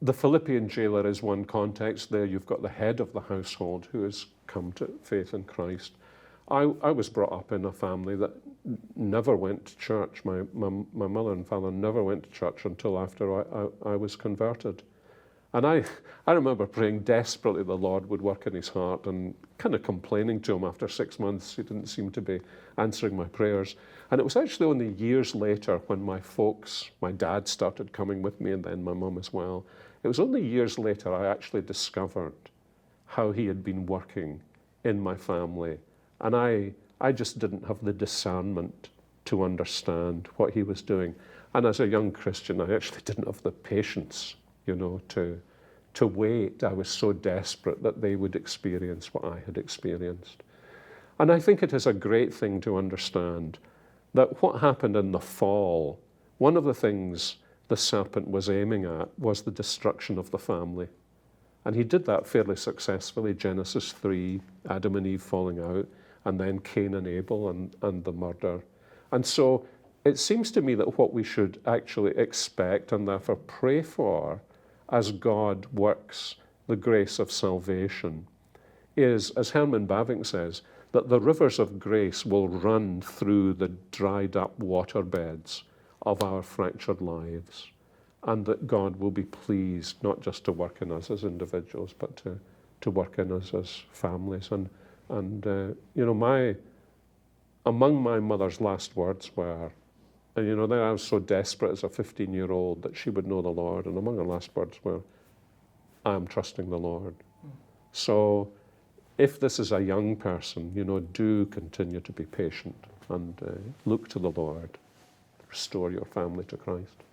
the Philippian jailer is one context. There you've got the head of the household who has come to faith in Christ. I was brought up in a family that never went to church. My mother and father never went to church until after I was converted. And I remember praying desperately the Lord would work in his heart, and kind of complaining to him after 6 months. He didn't seem to be answering my prayers. And it was actually only years later when my dad started coming with me, and then my mum as well. It was only years later I actually discovered how he had been working in my family. And I just didn't have the discernment to understand what he was doing. And as a young Christian, I actually didn't have the patience, to wait. I was so desperate that they would experience what I had experienced. And I think it is a great thing to understand that what happened in the fall, one of the things the serpent was aiming at was the destruction of the family. And he did that fairly successfully. Genesis 3, Adam and Eve falling out, and then Cain and Abel and the murder. And so it seems to me that what we should actually expect and therefore pray for as God works the grace of salvation is, as Herman Bavinck says, that the rivers of grace will run through the dried up waterbeds of our fractured lives, and that God will be pleased not just to work in us as individuals, but to work in us as families. And among my mother's last words were, and I was so desperate as a 15-year-old that she would know the Lord, and among her last words were, I am trusting the Lord. So if this is a young person, do continue to be patient and look to the Lord. Restore your family to Christ.